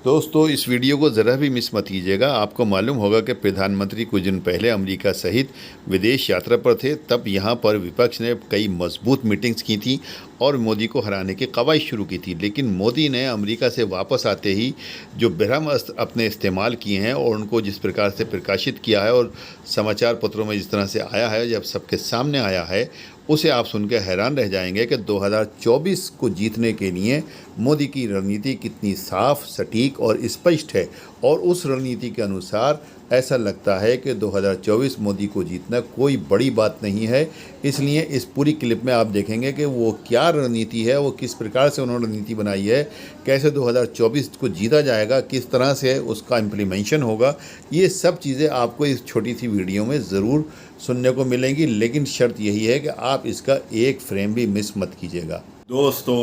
दोस्तों, इस वीडियो को ज़रा भी मिस मत कीजिएगा। आपको मालूम होगा कि प्रधानमंत्री कुछ दिन पहले अमेरिका सहित विदेश यात्रा पर थे। तब यहाँ पर विपक्ष ने कई मजबूत मीटिंग्स की थी और मोदी को हराने की कवायद शुरू की थी। लेकिन मोदी ने अमेरिका से वापस आते ही जो भ्रम अस्त्र अपने इस्तेमाल किए हैं और उनको जिस प्रकार से प्रकाशित किया है और समाचार पत्रों में जिस तरह से आया है, जब सबके सामने आया है, उसे आप सुनकर हैरान रह जाएंगे कि 2024 को जीतने के लिए मोदी की रणनीति कितनी साफ, सटीक और स्पष्ट है। और उस रणनीति के अनुसार ऐसा लगता है कि 2024 मोदी को जीतना कोई बड़ी बात नहीं है। इसलिए इस पूरी क्लिप में आप देखेंगे कि वो क्या रणनीति है, वो किस प्रकार से उन्होंने रणनीति बनाई है, कैसे 2024 को जीता जाएगा, किस तरह से उसका इम्प्लीमेंशन होगा। ये सब चीज़ें आपको इस छोटी सी वीडियो में ज़रूर सुनने को मिलेंगी, लेकिन शर्त यही है कि आप इसका एक फ्रेम भी मिस मत कीजिएगा। दोस्तों,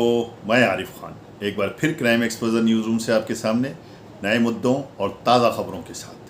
मैं आरिफ खान एक बार फिर क्राइम एक्सपोजर न्यूज़ रूम से आपके सामने नए मुद्दों और ताज़ा खबरों के साथ।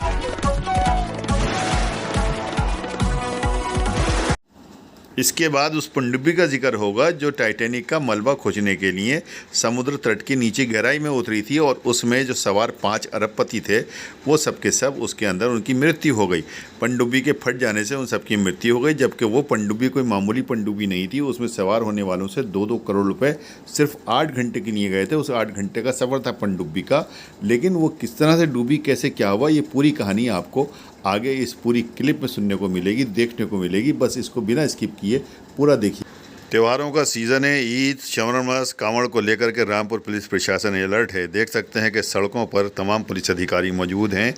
इसके बाद उस पनडुब्बी का जिक्र होगा जो टाइटैनिक का मलबा खोजने के लिए समुद्र तट की नीचे गहराई में उतरी थी और उसमें जो सवार 5 अरबपति थे वो सब के सब उसके अंदर उनकी मृत्यु हो गई। पनडुब्बी के फट जाने से उन सबकी मृत्यु हो गई, जबकि वो पनडुब्बी कोई मामूली पनडुब्बी नहीं थी। उसमें सवार होने वालों से 2-2 करोड़ रुपए सिर्फ 8 घंटे के लिए गए थे। उस 8 घंटे का सफ़र था पनडुब्बी का, लेकिन वो किस तरह से डूबी, कैसे क्या हुआ, ये पूरी कहानी आपको आगे इस पूरी क्लिप में सुनने को मिलेगी, देखने को मिलेगी। बस इसको बिना स्किप किए पूरा देखिए। त्योहारों का सीज़न है, ईद, श्रावण मास, कांवड़ को लेकर के रामपुर पुलिस प्रशासन अलर्ट है। देख सकते हैं कि सड़कों पर तमाम पुलिस अधिकारी मौजूद हैं।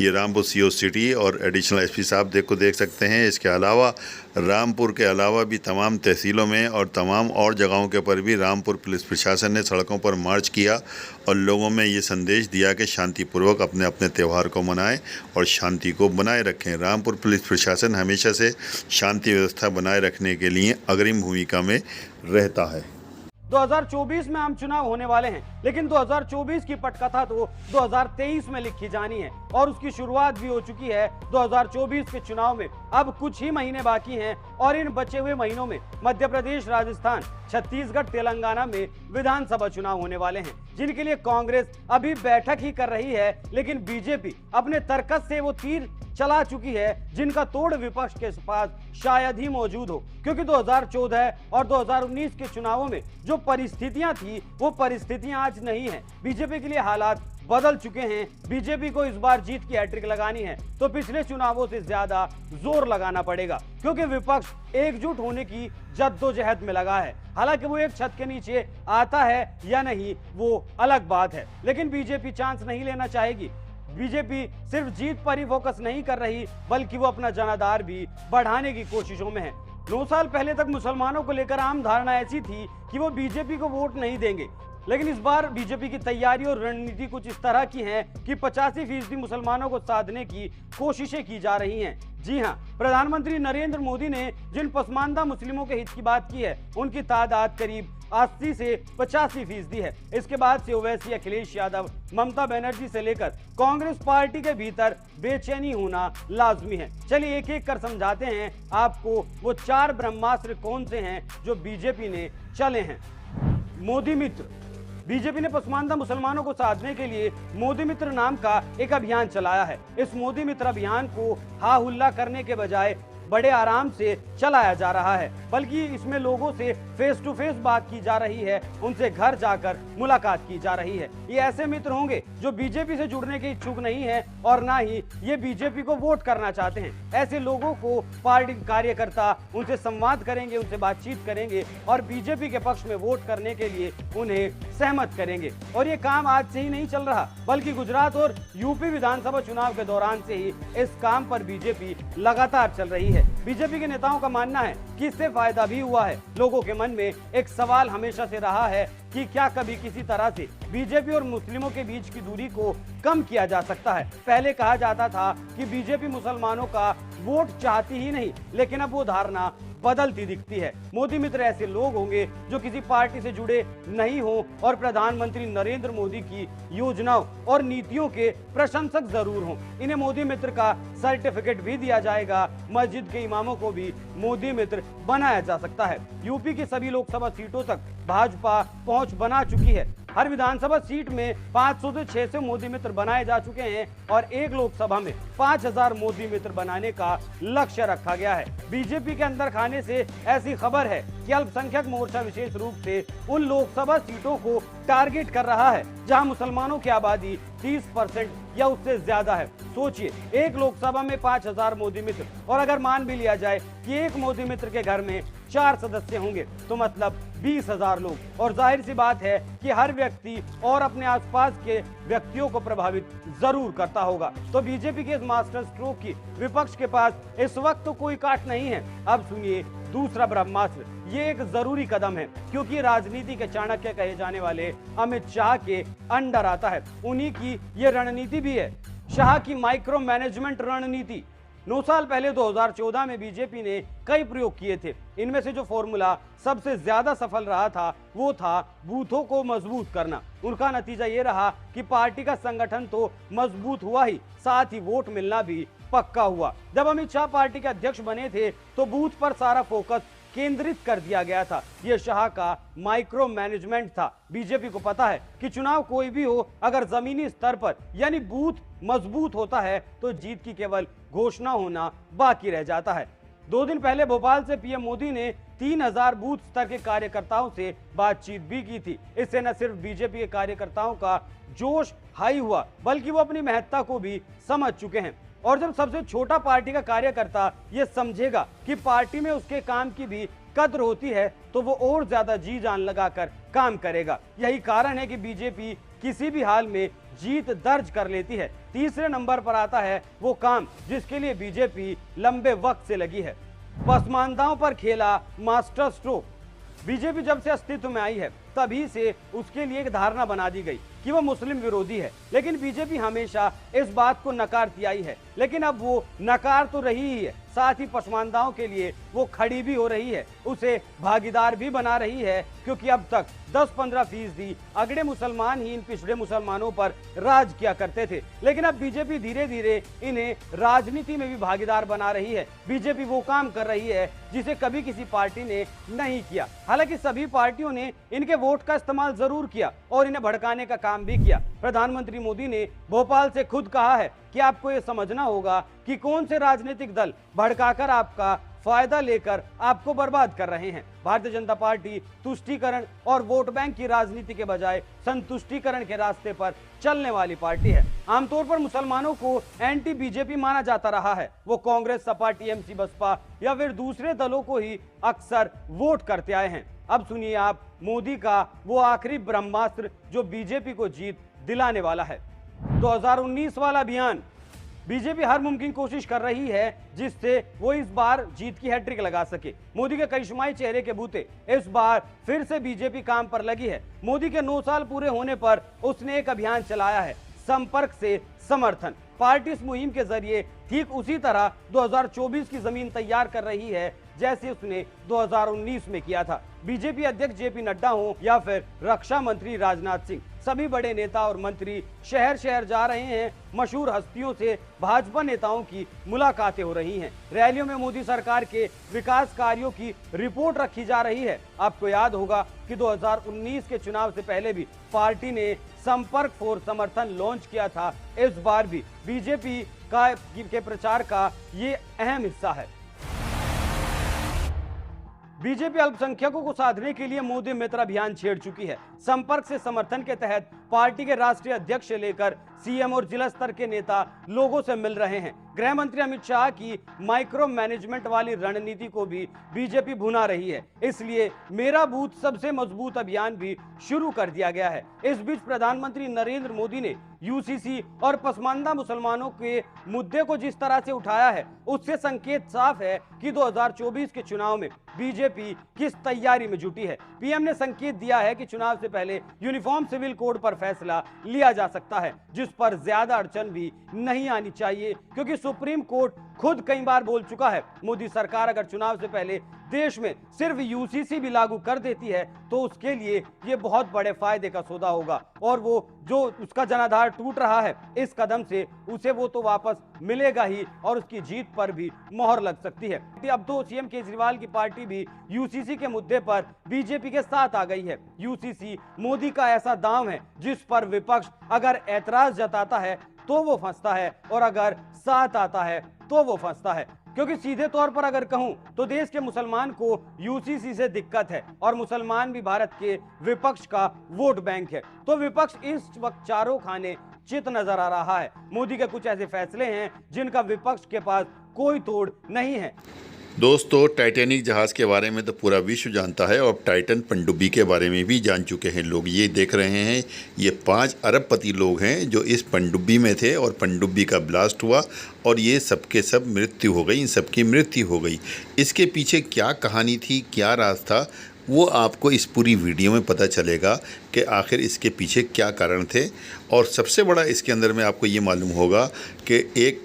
ये रामपुर सीओ सिटी और एडिशनल एसपी साहब देख सकते हैं। इसके अलावा रामपुर के अलावा भी तमाम तहसीलों में और तमाम और जगहों के पर भी रामपुर पुलिस प्रशासन ने सड़कों पर मार्च किया और लोगों में ये संदेश दिया कि शांतिपूर्वक अपने अपने त्यौहार को मनाएं और शांति को बनाए रखें। रामपुर पुलिस प्रशासन हमेशा से शांति व्यवस्था बनाए रखने के लिए अग्रिम भूमिका में रहता है। 2024 में आम चुनाव होने वाले हैं, लेकिन 2024 की पटकथा तो 2023 में लिखी जानी है और उसकी शुरुआत भी हो चुकी है। 2024 के चुनाव में अब कुछ ही महीने बाकी हैं और इन बचे हुए महीनों में मध्य प्रदेश, राजस्थान, छत्तीसगढ़, तेलंगाना में विधानसभा चुनाव होने वाले हैं, जिनके लिए कांग्रेस अभी बैठक ही कर रही है। लेकिन बीजेपी अपने तर्कस से वो तीर चला चुकी है जिनका तोड़ विपक्ष के पास शायद ही मौजूद हो, क्योंकि 2014 और 2019 के चुनावों में जो परिस्थितियां थी वो परिस्थितियां आज नहीं है। बीजेपी के लिए हालात बदल चुके हैं। बीजेपी को इस बार जीत की हैट्रिक लगानी है तो पिछले चुनावों से ज्यादा जोर लगाना पड़ेगा, क्योंकि विपक्ष एकजुट होने की जद्दोजहद में लगा है। हालांकि वो एक छत के नीचे आता है या नहीं वो अलग बात है, लेकिन बीजेपी चांस नहीं लेना चाहेगी। बीजेपी सिर्फ जीत पर ही फोकस नहीं कर रही, बल्कि वो अपना जनाधार भी बढ़ाने की कोशिशों में है। 9 साल पहले तक मुसलमानों को लेकर आम धारणा ऐसी थी कि वो बीजेपी को वोट नहीं देंगे, लेकिन इस बार बीजेपी की तैयारी और रणनीति कुछ इस तरह की है कि 85% मुसलमानों को साधने की कोशिशें की जा रही हैं। जी हां, प्रधानमंत्री नरेंद्र मोदी ने जिन पसमानदा मुस्लिमों के हित की बात की है, उनकी तादाद करीब 80 से 85% है। इसके बाद से ओवैसी, अखिलेश यादव, ममता बनर्जी से लेकर कांग्रेस पार्टी के भीतर बेचैनी होना लाजमी है। चलिए एक एक कर समझाते हैं आपको वो 4 ब्रह्मास्त्र कौन से हैं जो बीजेपी ने चले हैं। मोदी मित्र। बीजेपी ने पसमानदा मुसलमानों को साधने के लिए मोदी मित्र नाम का एक अभियान चलाया है। इस मोदी मित्र अभियान को हा हुल्ला करने के बजाय बड़े आराम से चलाया जा रहा है, बल्कि इसमें लोगों से फेस टू फेस बात की जा रही है, उनसे घर जाकर मुलाकात की जा रही है। ये ऐसे मित्र होंगे जो बीजेपी से जुड़ने के इच्छुक नहीं है और ना ही ये बीजेपी को वोट करना चाहते हैं। ऐसे लोगों को पार्टी कार्यकर्ता उनसे संवाद करेंगे, उनसे बातचीत करेंगे और बीजेपी के पक्ष में वोट करने के लिए उन्हें सहमत करेंगे। और ये काम आज से ही नहीं चल रहा, बल्कि गुजरात और यूपी विधानसभा चुनाव के दौरान से ही इस काम पर बीजेपी लगातार चल रही है। बीजेपी के नेताओं का मानना है कि इससे फायदा भी हुआ है। लोगों के मन में एक सवाल हमेशा से रहा है कि क्या कभी किसी तरह से बीजेपी और मुस्लिमों के बीच की दूरी को कम किया जा सकता है। पहले कहा जाता था कि बीजेपी मुसलमानों का वोट चाहती ही नहीं, लेकिन अब वो धारणा बदलती दिखती है। मोदी मित्र ऐसे लोग होंगे जो किसी पार्टी से जुड़े नहीं हो और प्रधानमंत्री नरेंद्र मोदी की योजनाओं और नीतियों के प्रशंसक जरूर हों। इन्हें मोदी मित्र का सर्टिफिकेट भी दिया जाएगा। मस्जिद के इमामों को भी मोदी मित्र बनाया जा सकता है। यूपी की सभी लोकसभा सीटों तक भाजपा पहुंच बना चुकी है। हर विधानसभा सीट में 500 से 600 मोदी मित्र बनाए जा चुके हैं और एक लोकसभा में 5000 मोदी मित्र बनाने का लक्ष्य रखा गया है। बीजेपी के अंदर खाने से ऐसी खबर है कि अल्पसंख्यक मोर्चा विशेष रूप से उन लोकसभा सीटों को टारगेट कर रहा है जहां मुसलमानों की आबादी 30% या उससे ज्यादा है। सोचिए, एक लोकसभा में 5000 मोदी मित्र, और अगर मान भी लिया जाए कि एक मोदी मित्र के घर में 4 सदस्य होंगे तो मतलब 20,000 लोग। और जाहिर सी बात है कि हर व्यक्ति और अपने आसपास के व्यक्तियों को प्रभावित जरूर करता होगा। तो बीजेपी के इस मास्टर स्ट्रोक की विपक्ष के पास इस वक्त तो कोई काट नहीं है। अब सुनिए दूसरा ब्रह्मास्त्र। ये एक जरूरी कदम है क्योंकि राजनीति के चाणक्य कहे जाने वाले अमित शाह के अंडर आता है। उन्हीं की ये रणनीति भी है, शाह की माइक्रो मैनेजमेंट रणनीति। 9 साल पहले 2014 में बीजेपी ने कई प्रयोग किए थे। इनमें से जो फॉर्मूला सबसे ज्यादा सफल रहा था वो था बूथों को मजबूत करना। उनका नतीजा ये रहा कि पार्टी का संगठन तो मजबूत हुआ ही, साथ ही वोट मिलना भी पक्का हुआ। जब अमित शाह पार्टी के अध्यक्ष बने थे तो बूथ पर सारा फोकस केंद्रित कर दिया गया था। यह शाह का माइक्रो मैनेजमेंट था। बीजेपी को पता है कि चुनाव कोई भी हो, अगर जमीनी स्तर पर यानी बूथ मजबूत होता है तो जीत की केवल घोषणा होना बाकी रह जाता है। 2 दिन पहले भोपाल से पीएम मोदी ने 3000 बूथ स्तर के कार्यकर्ताओं से बातचीत भी की थी। इससे न सिर्फ बीजेपी के कार्यकर्ताओं का जोश हाई हुआ बल्कि वो अपनी महत्ता को भी समझ चुके हैं। और जब सबसे छोटा पार्टी का कार्यकर्ता ये समझेगा कि पार्टी में उसके काम की भी कद्र होती है तो वो और ज्यादा जी जान लगाकर काम करेगा। यही कारण है कि बीजेपी किसी भी हाल में जीत दर्ज कर लेती है। तीसरे नंबर पर आता है वो काम जिसके लिए बीजेपी लंबे वक्त से लगी है, पसमानदाओं पर खेला मास्टर स्ट्रोक। बीजेपी जब से अस्तित्व में आई है तभी से उसके लिए एक धारणा बना दी गई कि वो मुस्लिम विरोधी है, लेकिन बीजेपी हमेशा इस बात को नकारती आई है। लेकिन अब वो नकार तो रही ही है, साथ ही पसमानदाओं के लिए वो खड़ी भी हो रही है, उसे भागीदार भी बना रही है, क्योंकि अब तक 10-15% अगड़े मुसलमान ही इन पिछड़े मुसलमानों पर राज किया करते थे। लेकिन अब बीजेपी धीरे धीरे इन्हें राजनीति में भी भागीदार बना रही है। बीजेपी वो काम कर रही है जिसे कभी किसी पार्टी ने नहीं किया। हालांकि सभी पार्टियों ने इनके वोट का इस्तेमाल जरूर किया और इन्हें भड़काने का काम भी किया। प्रधानमंत्री मोदी ने भोपाल से खुद कहा है कि आपको यह समझना होगा कि कौन से राजनीतिक दल भड़काकर आपका फायदा लेकर आपको बर्बाद कर रहे हैं। भारतीय जनता पार्टी तुष्टीकरण और वोट बैंक की राजनीति के बजाय संतुष्टीकरण के रास्ते पर चलने वाली पार्टी है। आमतौर पर मुसलमानों को एंटी बीजेपी माना जाता रहा है। वो कांग्रेस, सपा, टीएमसी, बसपा या फिर दूसरे दलों को ही अक्सर वोट करते आए हैं। अब सुनिए आप मोदी का वो आखिरी ब्रह्मास्त्र जो बीजेपी को जीत दिलाने वाला है। 2019 वाला अभियान। बीजेपी हर मुमकिन कोशिश कर रही है जिससे वो इस बार जीत की हैट्रिक लगा सके। मोदी के करिश्माई चेहरे के बूते इस बार फिर से बीजेपी काम पर लगी है। मोदी के 9 साल पूरे होने पर उसने एक अभियान चलाया है, संपर्क से समर्थन। पार्टी इस मुहिम के जरिए ठीक उसी तरह 2024 की जमीन तैयार कर रही है जैसे उसने 2019 में किया था। बीजेपी अध्यक्ष जेपी नड्डा हो या फिर रक्षा मंत्री राजनाथ सिंह, सभी बड़े नेता और मंत्री शहर शहर जा रहे हैं। मशहूर हस्तियों से भाजपा नेताओं की मुलाकातें हो रही हैं। रैलियों में मोदी सरकार के विकास कार्यों की रिपोर्ट रखी जा रही है। आपको याद होगा कि 2019 के चुनाव से पहले भी पार्टी ने संपर्क फॉर समर्थन लॉन्च किया था। इस बार भी बीजेपी के प्रचार का ये अहम हिस्सा है। बीजेपी अल्पसंख्यकों को साधने के लिए मोदी मित्र अभियान छेड़ चुकी है। संपर्क से समर्थन के तहत पार्टी के राष्ट्रीय अध्यक्ष से लेकर सीएम और जिला स्तर के नेता लोगों से मिल रहे हैं। गृह मंत्री अमित शाह की माइक्रो मैनेजमेंट वाली रणनीति को भी बीजेपी भुना रही है। इसलिए मेरा बूथ सबसे मजबूत अभियान भी शुरू कर दिया गया है। इस बीच प्रधानमंत्री नरेंद्र मोदी ने यूसीसी और पसमानदा मुसलमानों के मुद्दे को जिस तरह से उठाया है उससे संकेत साफ है कि 2024 के चुनाव में बीजेपी किस तैयारी में जुटी है। पीएम ने संकेत दिया है कि चुनाव से पहले यूनिफॉर्म सिविल कोड पर फैसला लिया जा सकता है, जिस पर ज्यादा अड़चन भी नहीं आनी चाहिए, क्योंकि सुप्रीम कोर्ट खुद कई बार बोल चुका है। मोदी सरकार अगर चुनाव से पहले देश में सिर्फ यूसीसी भी लागू कर देती है तो उसके लिए ये बहुत बड़े फायदे का सौदा होगा, और वो जो उसका जनाधार टूट रहा है इस कदम से उसे वो तो वापस मिलेगा ही, और उसकी जीत पर भी मोहर लग सकती है। अब तो सीएम केजरीवाल की पार्टी भी यूसीसी के मुद्दे पर बीजेपी के साथ आ गई है। यूसीसी मोदी का ऐसा दांव है जिस पर विपक्ष अगर ऐतराज जताता है तो वो फंसता है, और अगर साथ आता है तो वो फंसता है। क्योंकि सीधे तौर पर अगर कहूं तो देश के मुसलमान को यूसीसी से दिक्कत है, और मुसलमान भी भारत के विपक्ष का वोट बैंक है। तो विपक्ष इस वक्त चारों खाने चित नजर आ रहा है। मोदी के कुछ ऐसे फैसले हैं जिनका विपक्ष के पास कोई तोड़ नहीं है। दोस्तों, टाइटैनिक जहाज़ के बारे में तो पूरा विश्व जानता है, और टाइटन पनडुब्बी के बारे में भी जान चुके हैं लोग। ये देख रहे हैं, ये 5 अरबपति लोग हैं जो इस पनडुब्बी में थे, और पनडुब्बी का ब्लास्ट हुआ और ये सबके सब मृत्यु हो गई, इन सबकी मृत्यु हो गई। इसके पीछे क्या कहानी थी, क्या राज था, वो आपको इस पूरी वीडियो में पता चलेगा कि आखिर इसके पीछे क्या कारण थे। और सबसे बड़ा इसके अंदर में आपको ये मालूम होगा कि एक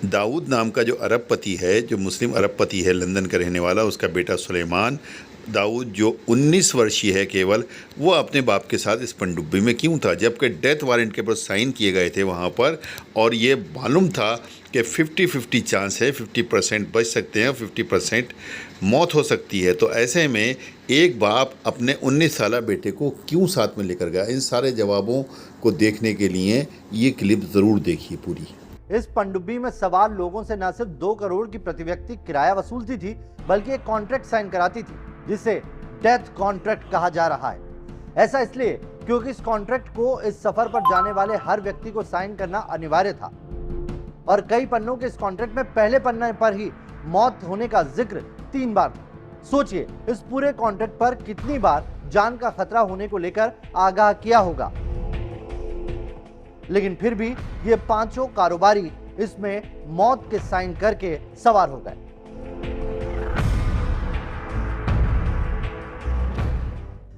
दाऊद नाम का जो अरबपति है, जो मुस्लिम अरबपति है, लंदन का रहने वाला, उसका बेटा सुलेमान दाऊद जो 19 वर्षीय है केवल, वो अपने बाप के साथ इस पनडुब्बी में क्यों था, जबकि डेथ वारंट के ऊपर साइन किए गए थे वहाँ पर, और ये मालूम था कि 50-50 चांस है, 50% बच सकते हैं और 50% मौत हो सकती है। तो ऐसे में एक बाप अपने 19 साला बेटे को क्यों साथ में लेकर गया? इन सारे जवाबों को देखने के लिए ये क्लिप ज़रूर देखिए पूरी। इस पनडुब्बी में सवार लोगों से न सिर्फ 2 करोड़ की प्रति व्यक्ति किराया वसूलती थी, बल्कि एक कॉन्ट्रैक्ट साइन कराती थी जिसे डेथ कॉन्ट्रैक्ट कहा जा रहा है। ऐसा इसलिए क्योंकि इस कॉन्ट्रैक्ट को इस सफर पर जाने वाले हर व्यक्ति को साइन करना अनिवार्य था, और कई पन्नों के इस कॉन्ट्रैक्ट में पहले पन्ने पर ही मौत होने का जिक्र 3 बार था। सोचिए इस पूरे कॉन्ट्रैक्ट पर कितनी बार जान का खतरा होने को लेकर आगाह किया होगा, लेकिन फिर भी ये 5 कारोबारी इसमें मौत के साइन करके सवार हो गए।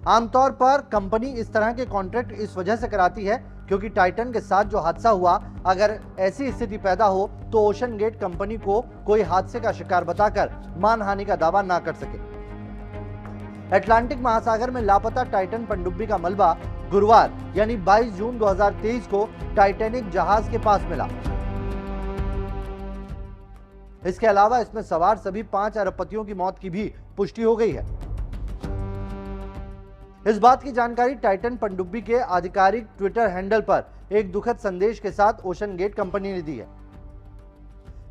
आमतौर पर कंपनी इस तरह के कॉन्ट्रैक्ट इस वजह से कराती है क्योंकि टाइटन के साथ जो हादसा हुआ, अगर ऐसी स्थिति पैदा हो तो ओशन गेट कंपनी को कोई हादसे का शिकार बताकर मानहानि का दावा ना कर सके। अटलांटिक महासागर में लापता टाइटन पनडुब्बी का मलबा गुरुवार यानी 22 जून 2023 को टाइटैनिक जहाज के पास मिला। इसके अलावा इसमें सवार सभी 5 अरबपतियों की मौत की भी पुष्टि हो गई है। इस बात की जानकारी टाइटन पनडुब्बी के आधिकारिक ट्विटर हैंडल पर एक दुखद संदेश के साथ ओशन गेट कंपनी ने दी है।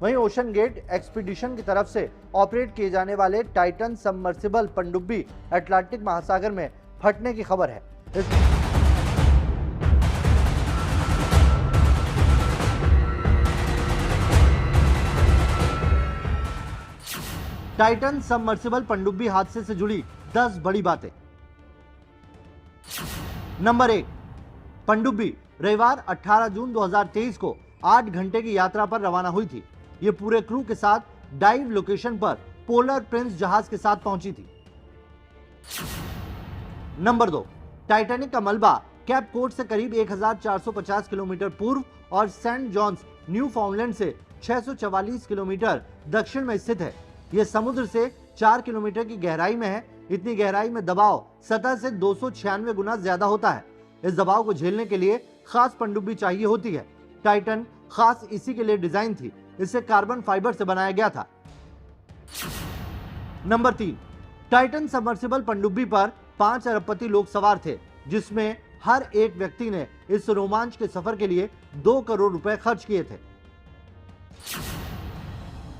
वहीं ओशन गेट एक्सपीडिशन की तरफ से ऑपरेट किए जाने वाले टाइटन सबमर्सिबल पनडुब्बी अटलांटिक महासागर में फटने की खबर है। टाइटन सबमर्सिबल पनडुब्बी हादसे से जुड़ी 10 बड़ी बातें। नंबर 1, पनडुब्बी रविवार 18 जून 2023 को 8 घंटे की यात्रा पर रवाना हुई थी। ये पूरे क्रू के साथ डाइव लोकेशन पर पोलर प्रिंस जहाज के साथ पहुंची थी। नंबर 2, टाइटैनिक का मलबा कैप कोड से करीब 1450 किलोमीटर पूर्व और सेंट जॉन्स न्यू फाउंडलैंड से 644 किलोमीटर दक्षिण में स्थित है। यह समुद्र से 4 किलोमीटर की गहराई में है। इतनी गहराई में दबाव सतह से 296 गुना ज्यादा होता है। इस दबाव को झेलने के लिए खास पनडुब्बी चाहिए होती है। टाइटन खास इसी के लिए डिजाइन थी। इसे कार्बन फाइबर से बनाया गया था। नंबर 3, टाइटन सबमर्सिबल पनडुब्बी पर 5 अरबपति लोग सवार थे, जिसमें हर एक व्यक्ति ने इस रोमांच के सफर के लिए 2 करोड़ रुपए खर्च किए थे।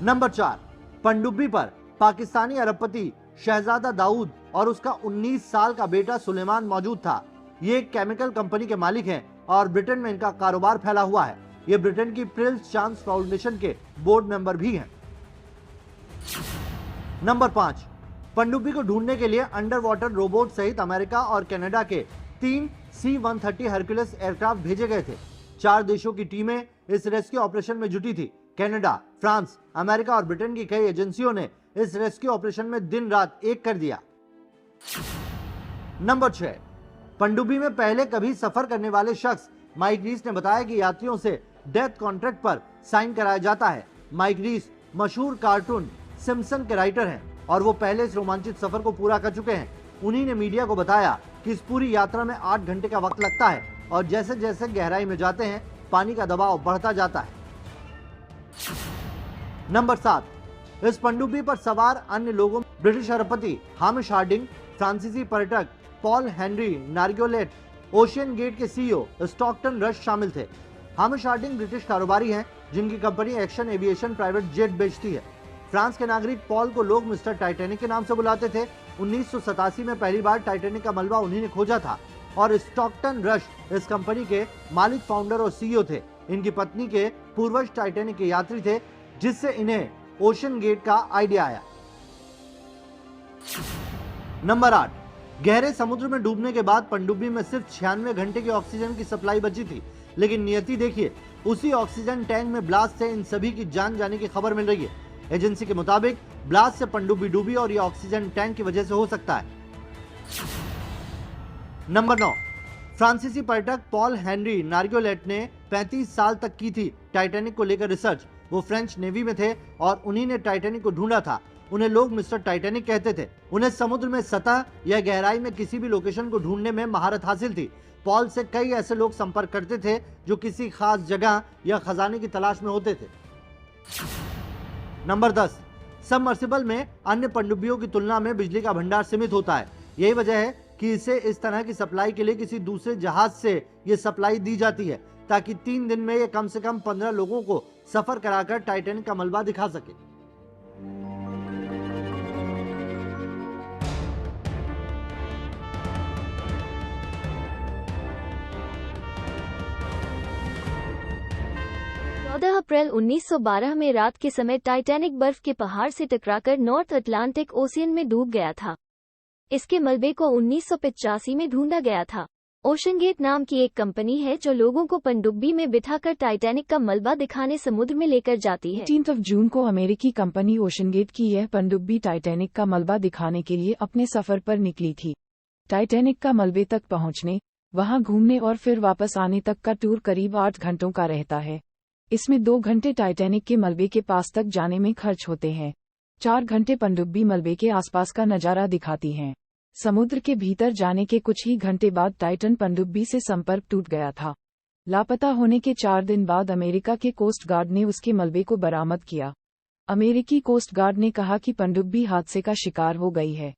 नंबर 4, पनडुब्बी पर पाकिस्तानी अरबपति शहजादा दाऊद और उसका 19 साल का बेटा सुलेमान मौजूद था। ये एक केमिकल कंपनी के मालिक हैं और ब्रिटेन में इनका कारोबार फैला हुआ है। ये ब्रिटेन की प्रिंस चार्ल्स फाउंडेशन के बोर्ड मेंबर भी हैं। नंबर 5, पनडुब्बी को ढूंढने के लिए अंडर वाटर रोबोट सहित अमेरिका और कनाडा के 3 C-130 हरक्यूलिस एयरक्राफ्ट भेजे गए थे। 4 देशों की टीमें इस रेस्क्यू ऑपरेशन में जुटी थी। कनाडा, फ्रांस, अमेरिका और ब्रिटेन की कई एजेंसियों ने इस रेस्क्यू ऑपरेशन में दिन रात एक कर दिया। नंबर 6, पनडुब्बी में पहले कभी सफर करने वाले शख्स माइक रीस ने बताया कि यात्रियों से डेथ कॉन्ट्रैक्ट पर साइन कराया जाता है। माइक रीस मशहूर कार्टून सिम्पसन के राइटर हैं और वो पहले इस रोमांचित सफर को पूरा कर चुके हैं। उन्हीं ने मीडिया को बताया कि इस पूरी यात्रा में 8 घंटे का वक्त लगता है और जैसे जैसे गहराई में जाते हैं पानी का दबाव बढ़ता जाता है। नंबर 7, इस पनडुब्बी पर सवार अन्य लोगों में ब्रिटिश अरबपति हामिश हार्डिंग, फ्रांसीसी पर्यटक Paul Henry Nargeolet, ocean gate के सीईओ स्टॉकटन रश शामिल थे। हामिश हार्डिंग ब्रिटिश कारोबारी हैं जिनकी company action aviation private jet बेचती है। फ्रांस के नागरिक पॉल को लोग मिस्टर टाइटैनिक के नाम से बुलाते थे। 1987 में पहली बार टाइटैनिक का मलबा उन्हीं ने खोजा था और स्टॉकटन रश इस कंपनी के मालिक, फाउंडर और सीईओ थे। इनकी पत्नी के पूर्वज टाइटैनिक के यात्री थे, जिससे इन्हें ओशन गेट का आइडिया आया। नंबर 8, गहरे समुद्र में डूबने के बाद पनडुब्बी में सिर्फ 96 घंटे की ऑक्सीजन की सप्लाई बची थी, लेकिन नियति देखिए, उसी ऑक्सीजन टैंक में ब्लास्ट से इन सभी की जान जाने की खबर मिल रही है। एजेंसी के मुताबिक ब्लास्ट से पनडुब्बी डूबी और यह ऑक्सीजन टैंक की वजह से हो सकता है। नंबर 9, फ्रांसीसी पर्यटक पॉल हेनरी नार्गोलेट ने 35 साल तक की थी टाइटैनिक को लेकर रिसर्च। वो फ्रेंच नेवी में थे और उन्हीं ने टाइटैनिक को ढूंढा था। उन्हें लोग मिस्टर टाइटैनिक कहते थे। उन्हें समुद्र में सतह या गहराई में किसी भी लोकेशन को ढूंढने में महारत हासिल थी। पॉल से कई ऐसे लोग संपर्क करते थे जो किसी खास जगह या खजाने की तलाश में होते थे। नंबर 10, सबमर्सिबल में अन्य पनडुब्बियों की तुलना में बिजली का भंडार सीमित होता है। यही वजह है कि इसे इस तरह की सप्लाई के लिए किसी दूसरे जहाज से ये सप्लाई दी जाती है, ताकि 3 दिन में ये कम से कम 15 लोगों को सफर कराकर टाइटैनिक का मलबा दिखा सके। अप्रैल 1912 में रात के समय टाइटैनिक बर्फ के पहाड़ से टकराकर नॉर्थ अटलांटिक ओशियन में डूब गया था। इसके मलबे को 1985 में ढूंढा गया था। ओशन गेट नाम की एक कंपनी है जो लोगों को पनडुब्बी में बिठाकर टाइटैनिक का मलबा दिखाने समुद्र में लेकर जाती है। 18 जून को अमेरिकी कंपनी ओशन गेट की यह पनडुब्बी टाइटैनिक का मलबा दिखाने के लिए अपने सफर पर निकली थी। टाइटैनिक का मलबे तक पहुंचने, वहां घूमने और फिर वापस आने तक का टूर करीब 8 घंटों का रहता है। इसमें 2 घंटे टाइटैनिक के मलबे के पास तक जाने में खर्च होते हैं। 4 घंटे पनडुब्बी मलबे के आसपास का नजारा दिखाती हैं। समुद्र के भीतर जाने के कुछ ही घंटे बाद टाइटन पनडुब्बी से संपर्क टूट गया था। लापता होने के 4 दिन बाद अमेरिका के कोस्ट गार्ड ने उसके मलबे को बरामद किया। अमेरिकी कोस्ट गार्ड ने कहा कि पनडुब्बी हादसे का शिकार हो गई है।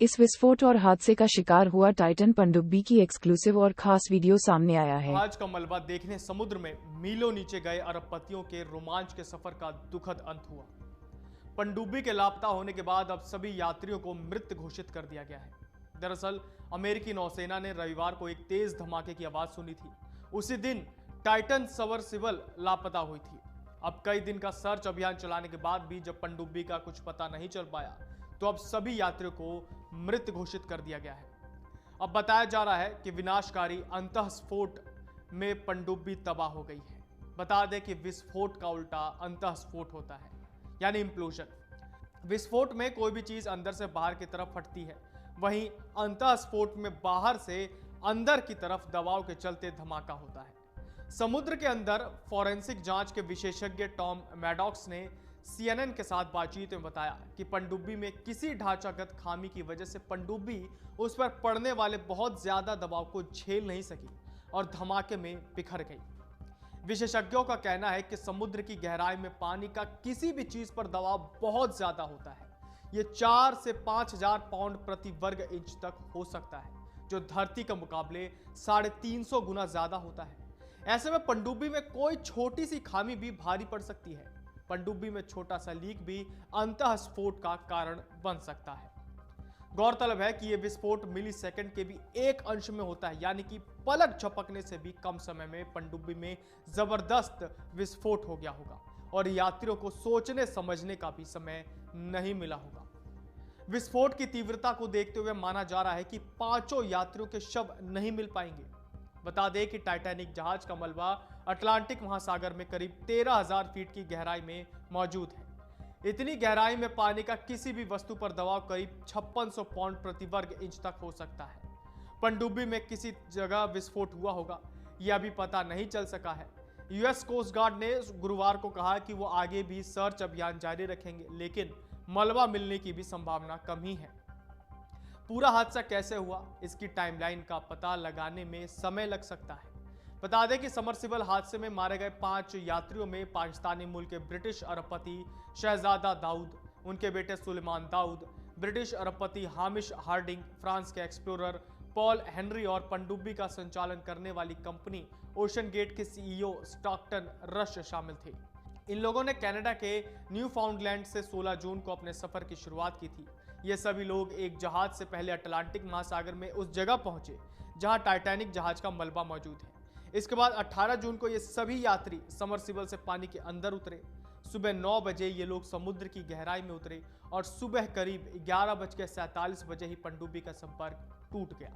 इस विस्फोट और हादसे का शिकार हुआ टाइटन पनडुब्बी की एक्सक्लूसिव और खास वीडियो सामने आया है। आज का मलबा देखने समुद्र में मीलों नीचे गए अरबपतियों के रोमांच के सफर का दुखद अंत हुआ। पनडुब्बी के लापता होने के बाद अब सभी यात्रियों को मृत घोषित कर दिया गया है। दरअसल अमेरिकी नौसेना ने रविवार को एक तेज धमाके की आवाज सुनी थी। उसी दिन टाइटन सबमर्सिबल लापता हुई थी। अब कई दिन का सर्च अभियान चलाने के बाद भी जब पनडुब्बी का कुछ पता नहीं चल पाया, तो अब सभी यात्रियों को मृत घोषित कर दिया गया है। अब बताया जा रहा है कि विनाशकारी अंतःस्फोट में पनडुब्बी तबाह हो गई है। बता दें कि विस्फोट का उल्टा अंतःस्फोट होता है, यानी इंप्लोजन। विस्फोट में कोई भी चीज अंदर से बाहर की तरफ फटती है, वहीं अंतःस्फोट में बाहर से अंदर की तरफ दबाव के चलते धमाका होता है। समुद्र के अंदर फॉरेंसिक जांच के विशेषज्ञ टॉम मैडॉक्स ने CNN के साथ बातचीत में बताया कि पनडुब्बी में किसी ढांचागत खामी की वजह से पनडुब्बी उस पर पड़ने वाले बहुत ज्यादा दबाव को झेल नहीं सकी और धमाके में बिखर गई। विशेषज्ञों का कहना है कि समुद्र की गहराई में पानी का किसी भी चीज पर दबाव बहुत ज्यादा होता है। ये 4 से 5,000 पाउंड प्रति वर्ग इंच तक हो सकता है, जो धरती के मुकाबले 350 गुना ज्यादा होता है। ऐसे में पनडुब्बी में कोई छोटी सी खामी भी भारी पड़ सकती है। पनडुब्बी में छोटा सा लीक भी अंतःस्फोट का कारण बन सकता है। गौरतलब है कि यह विस्फोट मिली सेकंड के भी 1 अंश में होता है, यानी कि पलक झपकने से भी कम समय में पनडुब्बी में जबरदस्त विस्फोट हो गया होगा और यात्रियों को सोचने समझने का भी समय नहीं मिला होगा। विस्फोट की तीव्रता को देखते हुए माना जा रहा है कि 5 यात्रियों के शव नहीं मिल पाएंगे। बता दें कि टाइटैनिक जहाज का मलबा अटलांटिक महासागर में करीब 13,000 फीट की गहराई में मौजूद है। इतनी गहराई में पानी का किसी भी वस्तु पर दबाव करीब 5600 पाउंड प्रति वर्ग इंच तक हो सकता है। पनडुब्बी में किसी जगह विस्फोट हुआ होगा, यह अभी पता नहीं चल सका है। यूएस कोस्ट गार्ड ने गुरुवार को कहा कि वो आगे भी सर्च अभियान जारी रखेंगे, लेकिन मलबा मिलने की भी संभावना कम ही है। पूरा हादसा कैसे हुआ, इसकी टाइमलाइन का पता लगाने में समय लग सकता है। बता दें कि समरसिबल हादसे में मारे गए 5 यात्रियों में पाकिस्तानी मूल के ब्रिटिश अरबपति शहजादा दाऊद, उनके बेटे सुलेमान दाऊद, ब्रिटिश अरबपति हामिश हार्डिंग, फ्रांस के एक्सप्लोरर पॉल हेनरी और पनडुब्बी का संचालन करने वाली कंपनी ओशन गेट के सीईओ स्टॉकटन रश शामिल थे। इन लोगों ने कनाडा के न्यूफाउंडलैंड से 16 जून को अपने सफर की शुरुआत की थी। ये सभी लोग एक जहाज से पहले अटलांटिक महासागर में उस जगह पहुंचे जहां टाइटैनिक जहाज का मलबा मौजूद है। इसके बाद 18 जून को ये सभी यात्री समरसिबल से पानी के अंदर उतरे। सुबह 9 बजे ये लोग समुद्र की गहराई में उतरे और सुबह करीब 11:47 बजे ही पनडुब्बी का संपर्क टूट गया।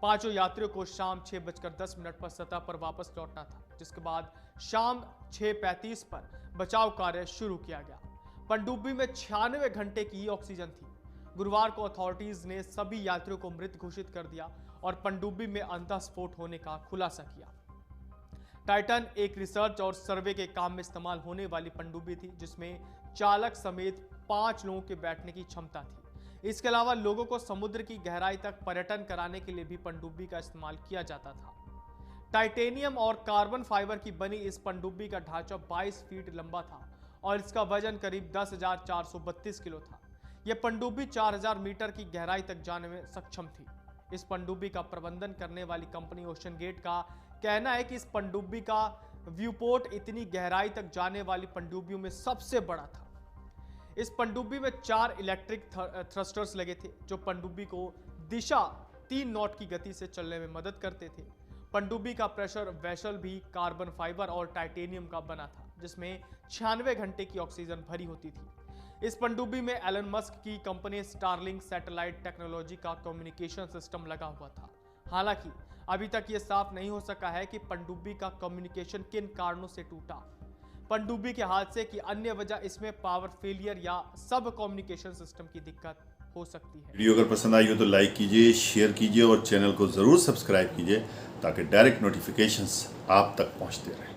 पांचों यात्रियों को शाम 6:10 पर सतह पर वापस लौटना था, जिसके बाद शाम 6:35 पर बचाव कार्य शुरू किया गया। पनडुब्बी में 96 घंटे की ऑक्सीजन थी। गुरुवार को अथॉरिटीज ने सभी यात्रियों को मृत घोषित कर दिया और पनडुब्बी में अंतःस्फोट होने का खुलासा किया। टाइटन एक रिसर्च और सर्वे के काम में इस्तेमाल होने वाली पनडुब्बी थी, जिसमें चालक समेत 5 लोगों के बैठने की क्षमता थी। इसके अलावा लोगों को समुद्र की गहराई तक पर्यटन कराने के लिए भी पनडुब्बी का इस्तेमाल किया जाता था। टाइटेनियम और कार्बन फाइबर की बनी इस पनडुब्बी का ढांचा 22 फीट लंबा था और इसका वजन करीब 10,432 किलो था। यह पनडुब्बी 4000 मीटर की गहराई तक जाने में सक्षम थी। इस पनडुब्बी का प्रबंधन करने वाली कंपनी ओशन गेट का कहना है कि इस पनडुब्बी का व्यूपोर्ट इतनी गहराई तक जाने वाली पनडुब्बियों में सबसे बड़ा था। इस पनडुब्बी में 4 इलेक्ट्रिक थ्रस्टर्स लगे थे, जो पनडुब्बी को दिशा 3 नॉट की गति से चलने में मदद करते थे। पनडुब्बी का प्रेशर वेसल भी कार्बन फाइबर और टाइटेनियम का बना था, जिसमें 96 घंटे की ऑक्सीजन भरी होती थी। इस पनडुब्बी में एलन मस्क की कंपनी स्टारलिंक सैटेलाइट टेक्नोलॉजी का कम्युनिकेशन सिस्टम लगा हुआ था। हालांकि अभी तक यह साफ नहीं हो सका है कि पनडुब्बी का कम्युनिकेशन किन कारणों से टूटा। पनडुब्बी के हादसे की अन्य वजह इसमें पावर फेलियर या सब कम्युनिकेशन सिस्टम की दिक्कत हो सकती है। वीडियो अगर पसंद आई हो तो लाइक कीजिए, शेयर कीजिए और चैनल को ज़रूर सब्सक्राइब कीजिए ताकि डायरेक्ट नोटिफिकेशंस आप तक पहुंचते रहें।